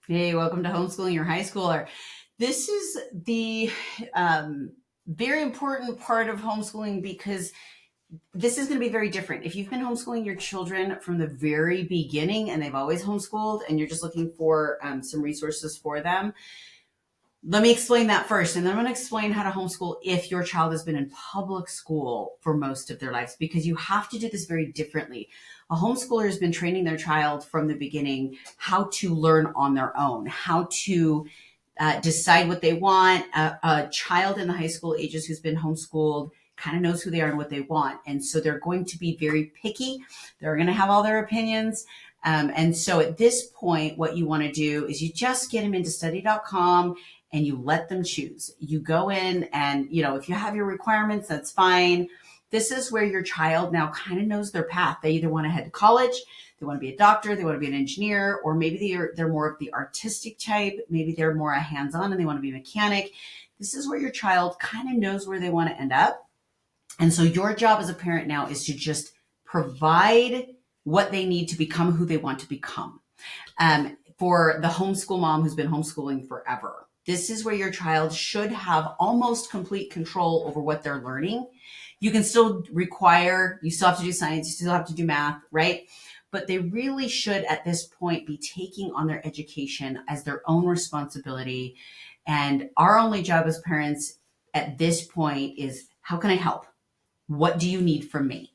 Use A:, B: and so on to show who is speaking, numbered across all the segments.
A: Hey, welcome to Homeschooling Your High Schooler. This is the very important part of homeschooling because this is going to be very different. If you've been homeschooling your children from the very beginning and they've always homeschooled and you're just looking for some resources for them, let me explain that first. And then I'm going to explain how to homeschool if your child has been in public school for most of their lives, because you have to do this very differently. A homeschooler has been training their child from the beginning how to learn on their own, how to decide what they want. A child in the high school ages who's been homeschooled kind of knows who they are and what they want. And so they're going to be very picky. They're going to have all their opinions. And so at this point, what you want to do is you just get them into study.com and you let them choose. You go in and, if you have your requirements, that's fine. This is where your child now kind of knows their path. They either want to head to college, they want to be a doctor, they want to be an engineer, or maybe they're more of the artistic type. Maybe they're more a hands-on and they want to be a mechanic. This is where your child kind of knows where they want to end up. And so your job as a parent now is to just provide what they need to become who they want to become. For the homeschool mom who's been homeschooling forever, this is where your child should have almost complete control over what they're learning. You can still you still have to do science, you still have to do math, right? But they really should at this point be taking on their education as their own responsibility. And our only job as parents at this point is, how can I help? What do you need from me?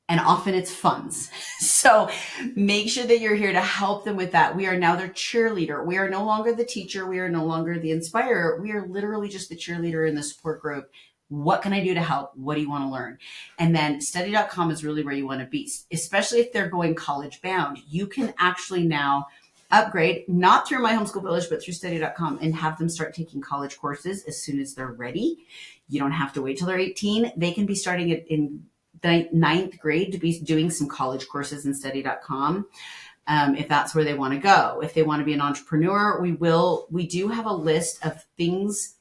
A: And often it's funds. So make sure that you're here to help them with that. We are now their cheerleader. We are no longer the teacher. We are no longer the inspirer. We are literally just the cheerleader in the support group. What can I do to help? What do you want to learn? And then study.com is really where you want to be, especially if they're going college bound. You can actually now upgrade, not through My Homeschool Village, but through study.com, and have them start taking college courses as soon as they're ready. You don't have to wait till they're 18. They can be starting it in the ninth grade to be doing some college courses in study.com. If that's where they want to go. If they want to be an entrepreneur, we do have a list of things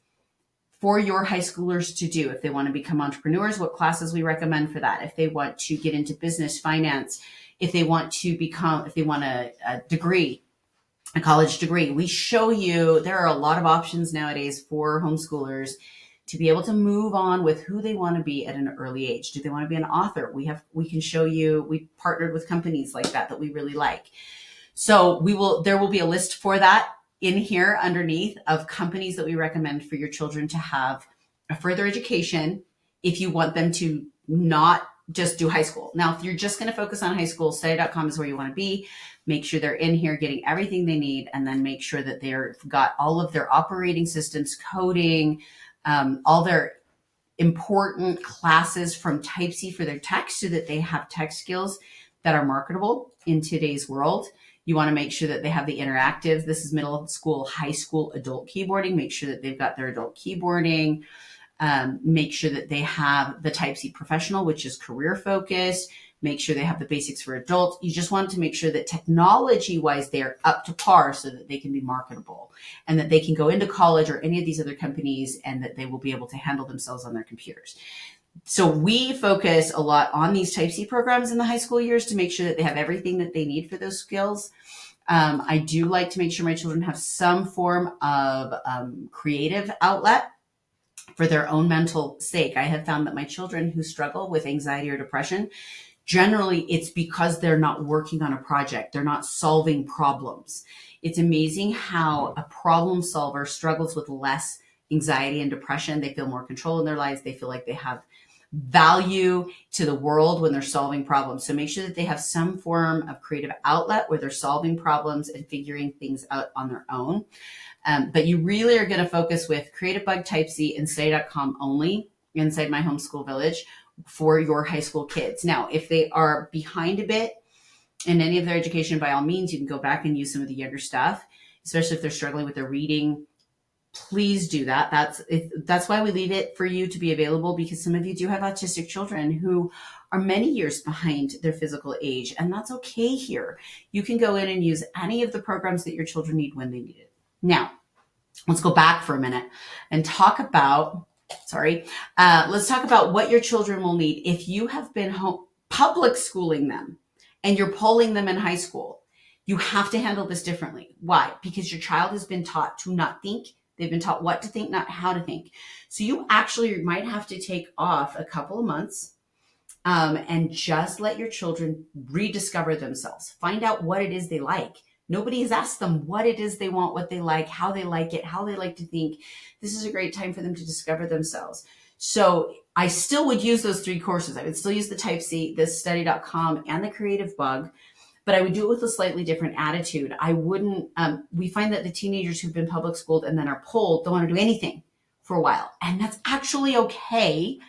A: for your high schoolers to do. If they want to become entrepreneurs, what classes we recommend for that. If they want to get into business, finance, if they want a degree, a college degree, we show you there are a lot of options nowadays for homeschoolers to be able to move on with who they want to be at an early age. Do they want to be an author? We can show you, we partnered with companies like that we really like. So there will be a list for that in here underneath of companies that we recommend for your children to have a further education if you want them to not just do high school. Now, if you're just going to focus on high school, study.com is where you want to be. Make sure they're in here getting everything they need, and then make sure that they've got all of their operating systems, coding, all their important classes from Type C for their tech, so that they have tech skills that are marketable in today's world. You want to make sure that they have the interactive. This is middle school, high school, adult keyboarding. Make sure that they've got their adult keyboarding. Make sure that they have the Type C professional, which is career focused. Make sure they have the basics for adults. You just want to make sure that technology-wise, they're up to par so that they can be marketable and that they can go into college or any of these other companies and that they will be able to handle themselves on their computers. So we focus a lot on these Type C programs in the high school years to make sure that they have everything that they need for those skills. I do like to make sure my children have some form of creative outlet for their own mental sake. I have found that my children who struggle with anxiety or depression, generally it's because they're not working on a project. They're not solving problems. It's amazing how a problem solver struggles with less anxiety and depression. They feel more control in their lives. They feel like they have value to the world when they're solving problems. So make sure that they have some form of creative outlet where they're solving problems and figuring things out on their own. But you really are going to focus with Creative Bug, Type C, and study.com only inside My Homeschool Village for your high school kids. Now, if they are behind a bit in any of their education, by all means, you can go back and use some of the younger stuff, especially if they're struggling with their reading. Please do that. That's why we leave it for you to be available, because some of you do have autistic children who are many years behind their physical age, and that's okay here. You can go in and use any of the programs that your children need when they need it. Now, let's go back for a minute and talk about, let's talk about what your children will need. If you have been public schooling them and you're polling them in high school, You have to handle this differently. Why? Because your child has been taught to not think. They've been taught what to think, not how to think. So you actually might have to take off a couple of months and just let your children rediscover themselves. Find out what it is they like. Nobody has asked them what it is they want, what they like, how they like it, how they like to think. This is a great time for them to discover themselves. So I still would use those 3 courses. I would still use the Type C, the study.com, and the Creative Bug, but I would do it with a slightly different attitude. I wouldn't, we find that the teenagers who've been public schooled and then are pulled don't want to do anything for a while. And that's actually okay,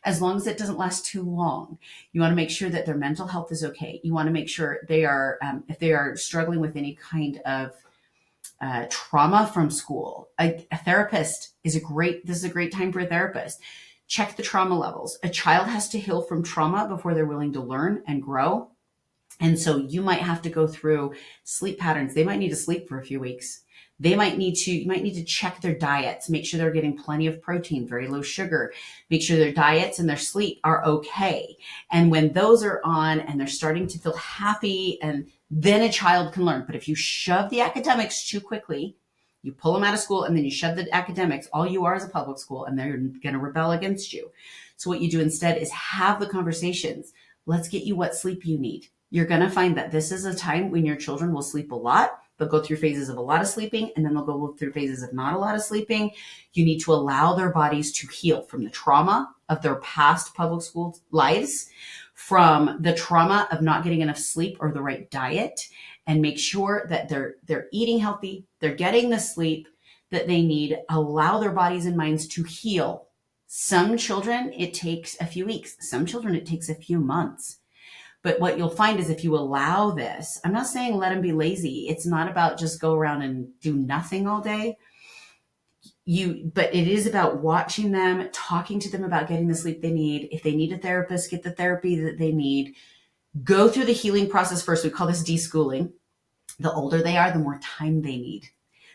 A: as long as it doesn't last too long. You want to make sure that their mental health is okay. You want to make sure they are, if they are struggling with any kind of trauma from school, a therapist is this is a great time for a therapist. Check the trauma levels. A child has to heal from trauma before they're willing to learn and grow. And so you might have to go through sleep patterns. They might need to sleep for a few weeks. You might need to check their diets, make sure they're getting plenty of protein, very low sugar, make sure their diets and their sleep are okay. And when those are on and they're starting to feel happy, and then a child can learn. But if you shove the academics too quickly, you pull them out of school and then you shove the academics, all you are is a public school, and they're going to rebel against you. So what you do instead is have the conversations. Let's get you what sleep you need. You're going to find that this is a time when your children will sleep a lot. They'll go through phases of a lot of sleeping, and then they'll go through phases of not a lot of sleeping. You need to allow their bodies to heal from the trauma of their past public school lives, from the trauma of not getting enough sleep or the right diet, and make sure that they're eating healthy, they're getting the sleep that they need. Allow their bodies and minds to heal. Some children, it takes a few weeks. Some children, it takes a few months. But what you'll find is if you allow this, I'm not saying let them be lazy. It's not about just go around and do nothing all day. But it is about watching them, talking to them about getting the sleep they need. If they need a therapist, get the therapy that they need. Go through the healing process first. We call this deschooling. The older they are, the more time they need.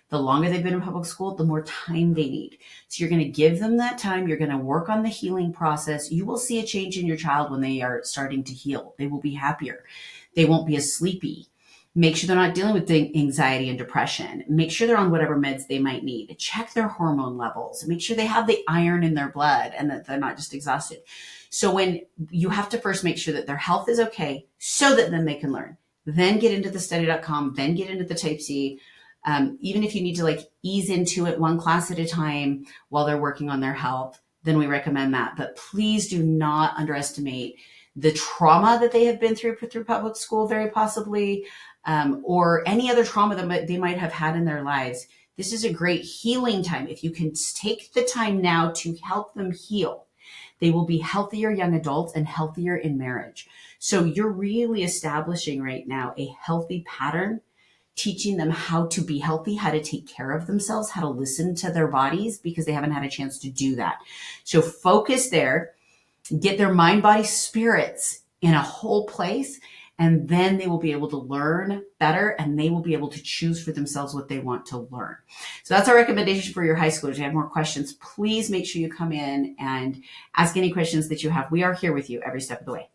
A: The longer they've been in public school, the more time they need. So you're going to give them that time. You're going to work on the healing process. You will see a change in your child when they are starting to heal. They will be happier. They won't be as sleepy. Make sure they're not dealing with anxiety and depression. Make sure they're on whatever meds they might need. Check their hormone levels. Make sure they have the iron in their blood and that they're not just exhausted. So when you have to first make sure that their health is okay so that then they can learn. Then get into the study.com, then get into the Type C. Even if you need to ease into it one class at a time while they're working on their health, then we recommend that. But please do not underestimate the trauma that they have been through public school, very possibly, or any other trauma that they might have had in their lives. This is a great healing time. If you can take the time now to help them heal, they will be healthier young adults and healthier in marriage. So you're really establishing right now a healthy pattern, teaching them how to be healthy, how to take care of themselves, how to listen to their bodies, because they haven't had a chance to do that. So focus there, get their mind, body, spirits in a whole place, and then they will be able to learn better, and they will be able to choose for themselves what they want to learn. So that's our recommendation for your high schoolers. If you have more questions, please make sure you come in and ask any questions that you have. We are here with you every step of the way.